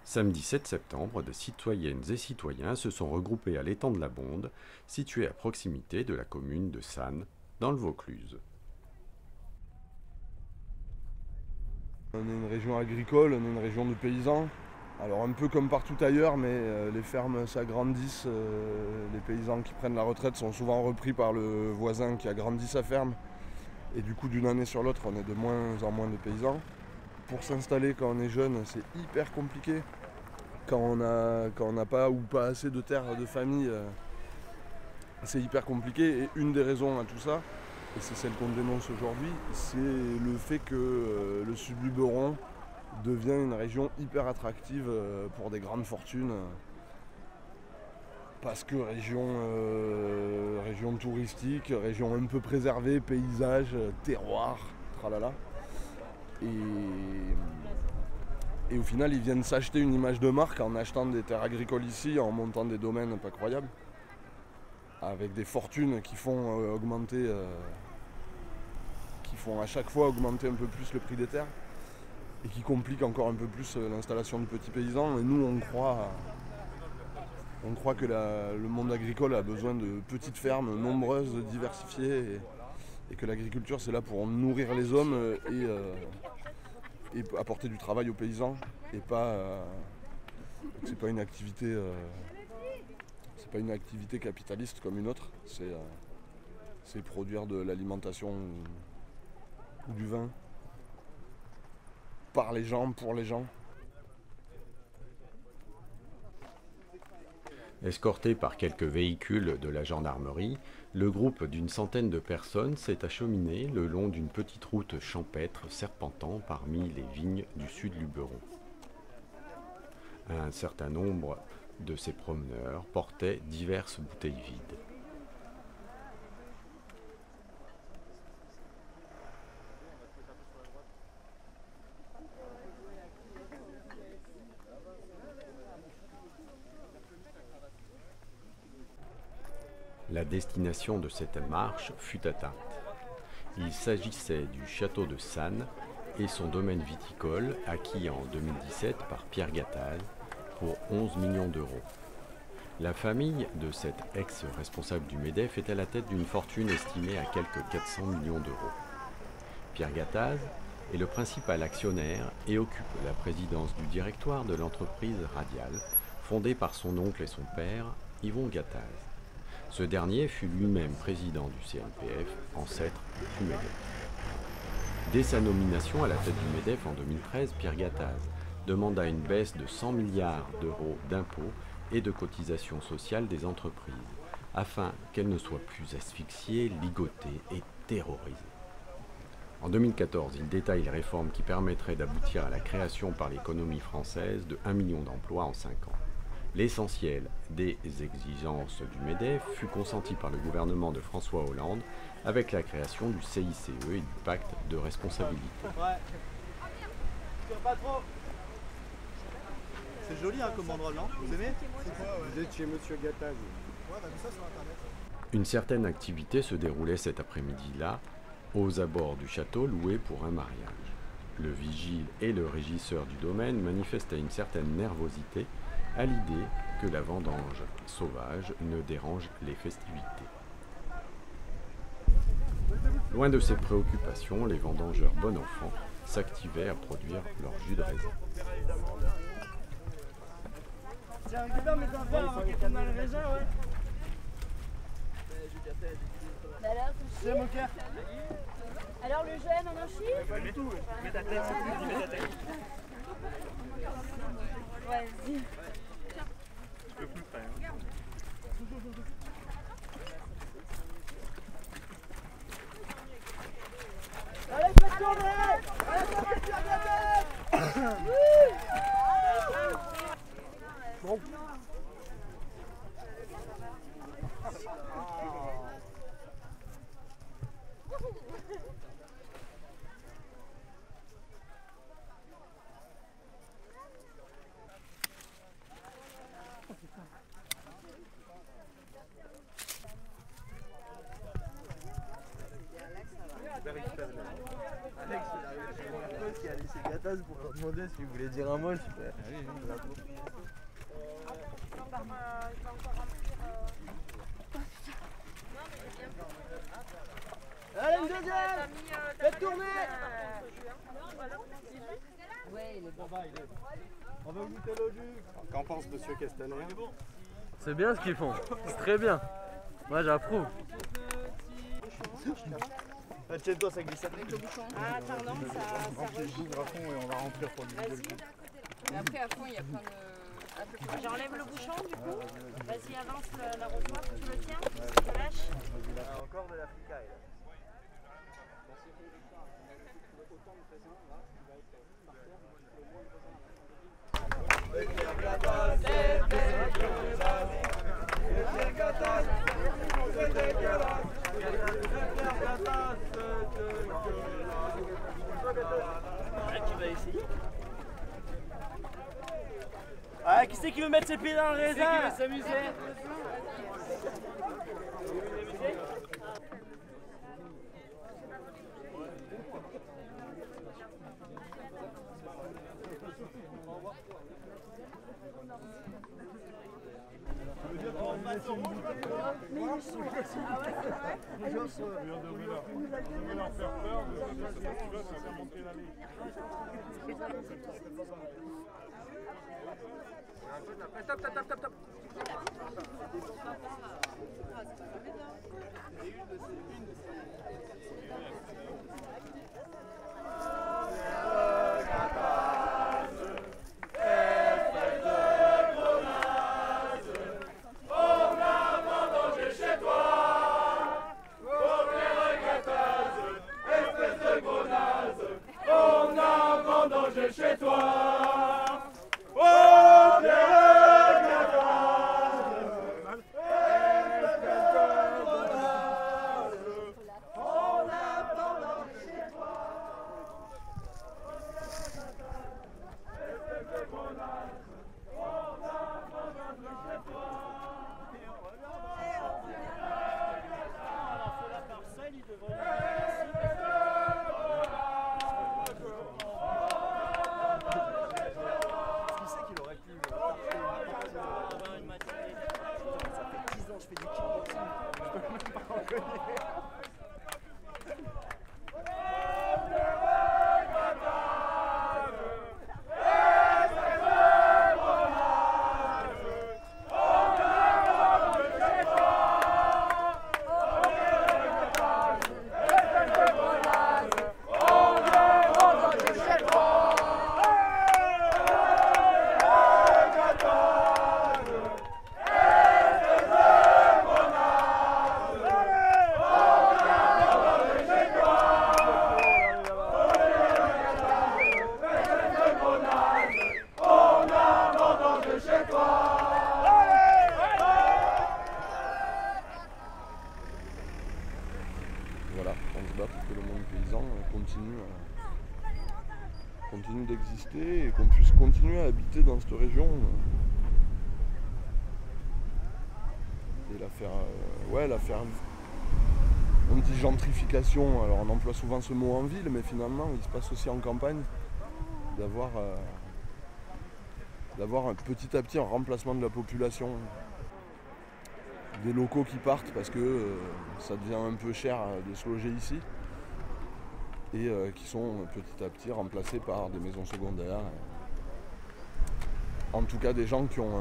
Samedi 7 septembre, des citoyennes et citoyens se sont regroupés à l'étang de la Bonde, situé à proximité de la commune de Sannes, dans le Vaucluse. On est une région agricole, on est une région de paysans. Alors un peu comme partout ailleurs, mais les fermes s'agrandissent. Les paysans qui prennent la retraite sont souvent repris par le voisin qui agrandit sa ferme. Et du coup, d'une année sur l'autre, on est de moins en moins de paysans. Pour s'installer quand on est jeune, c'est hyper compliqué. Quand on n'a pas ou pas assez de terres de famille, c'est hyper compliqué. Et une des raisons à tout ça, et c'est celle qu'on dénonce aujourd'hui, c'est le fait que le Sud-Luberon devient une région hyper attractive pour des grandes fortunes. Parce que région touristique, région un peu préservée, paysage, terroir, tralala. Et au final, ils viennent s'acheter une image de marque en achetant des terres agricoles ici, en montant des domaines pas croyables, avec des fortunes qui font augmenter, qui font à chaque fois augmenter un peu plus le prix des terres et qui compliquent encore un peu plus l'installation de petits paysans. Et nous, on croit que le monde agricole a besoin de petites fermes nombreuses, diversifiées, et que l'agriculture c'est là pour nourrir les hommes et apporter du travail aux paysans et pas c'est pas une activité capitaliste comme une autre, c'est produire de l'alimentation ou du vin par les gens, pour les gens. Escorté par quelques véhicules de la gendarmerie, le groupe d'une centaine de personnes s'est acheminé le long d'une petite route champêtre serpentant parmi les vignes du Sud-Luberon. Un certain nombre de ces promeneurs portaient diverses bouteilles vides. La destination de cette marche fut atteinte. Il s'agissait du château de Sannes et son domaine viticole acquis en 2017 par Pierre Gattaz pour 11 millions d'euros. La famille de cet ex-responsable du MEDEF est à la tête d'une fortune estimée à quelques 400 millions d'euros. Pierre Gattaz est le principal actionnaire et occupe la présidence du directoire de l'entreprise Radial, fondée par son oncle et son père, Yvon Gattaz. Ce dernier fut lui-même président du CNPF, ancêtre du MEDEF. Dès sa nomination à la tête du MEDEF en 2013, Pierre Gattaz demanda une baisse de 100 milliards d'euros d'impôts et de cotisations sociales des entreprises, afin qu'elles ne soient plus asphyxiées, ligotées et terrorisées. En 2014, il détaille les réformes qui permettraient d'aboutir à la création par l'économie française de 1 million d'emplois en 5 ans. L'essentiel des exigences du MEDEF fut consenti par le gouvernement de François Hollande avec la création du CICE et du pacte de responsabilité. Ouais. Pas trop. C'est joli hein, comme endroit, non? Vous aimez? Vous êtes chez Monsieur Gattaz. Ouais, on a vu ça sur internet. Une certaine activité se déroulait cet après-midi-là aux abords du château loué pour un mariage. Le vigile et le régisseur du domaine manifestaient une certaine nervosité à l'idée que la vendange sauvage ne dérange les festivités. Loin de ces préoccupations, les vendangeurs bon enfant s'activaient à produire leur jus de raisin. Tiens, récupère mes affaires avant qu'on tourne le raisin, ouais. C'est mon cœur. Alors le jeune en enchie? Pas du tout, mets ta tête, c'est plus, mets ta tête. Ouais, vas-y. Je peux plus près. Hein. Allez, faites tourner! Allez, faites tourner! Bon. Alex, il a laissé monsieur Gattaz pour leur demander si vous voulez dire un mot. Je fais... Allez, une deuxième. Faites tourner. Ouais, il est bon. On va goûter l'eau du... Qu'en pense monsieur Castaner? C'est bien ce qu'ils font, c'est très bien. Moi j'approuve. Tiens-toi, ça glisse. Ah, pardon, ça J'ouvre à fond et on va remplir pour lui. Mais après, à fond, il y a plein de... J'enlève le bouchon, du coup. Vas-y, avance l'arrosoir. Tu le tiens? Je lâche. Encore de l'Africaille. Tu vas essayer. Ah, qui c'est qui veut mettre ses pieds dans le raisin? Qui veut s'amuser? Chez toi, oh Voilà, on se bat pour que le monde paysan continue d'exister et qu'on puisse continuer à habiter dans cette région et la faire, on dit gentrification, alors on emploie souvent ce mot en ville, mais finalement il se passe aussi en campagne d'avoir petit à petit un remplacement de la population, des locaux qui partent parce que ça devient un peu cher de se loger ici et qui sont petit à petit remplacés par des maisons secondaires. En tout cas des gens qui ont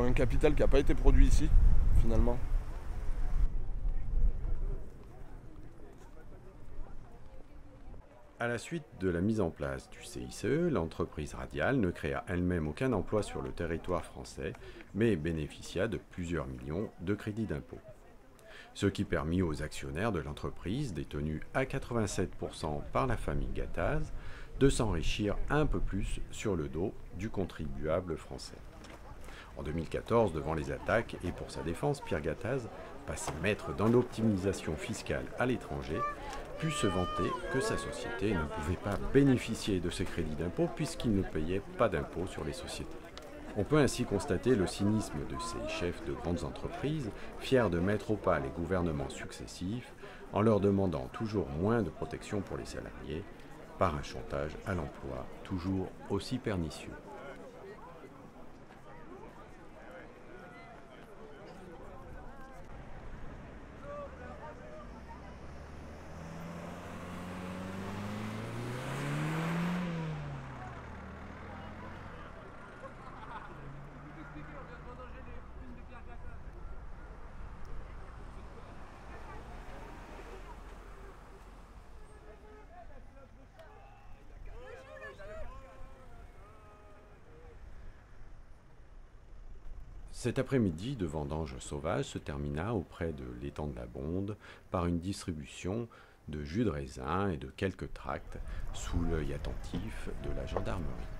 un capital qui n'a pas été produit ici finalement. À la suite de la mise en place du CICE, l'entreprise Radial ne créa elle-même aucun emploi sur le territoire français, mais bénéficia de plusieurs millions de crédits d'impôt. Ce qui permit aux actionnaires de l'entreprise, détenus à 87% par la famille Gattaz, de s'enrichir un peu plus sur le dos du contribuable français. En 2014, devant les attaques et pour sa défense, Pierre Gattaz, passé maître dans l'optimisation fiscale à l'étranger, put se vanter que sa société ne pouvait pas bénéficier de ces crédits d'impôt puisqu'il ne payait pas d'impôt sur les sociétés. On peut ainsi constater le cynisme de ces chefs de grandes entreprises, fiers de mettre au pas les gouvernements successifs, en leur demandant toujours moins de protection pour les salariés, par un chantage à l'emploi toujours aussi pernicieux. Cet après-midi de vendange sauvage se termina auprès de l'étang de la Bonde par une distribution de jus de raisin et de quelques tracts sous l'œil attentif de la gendarmerie.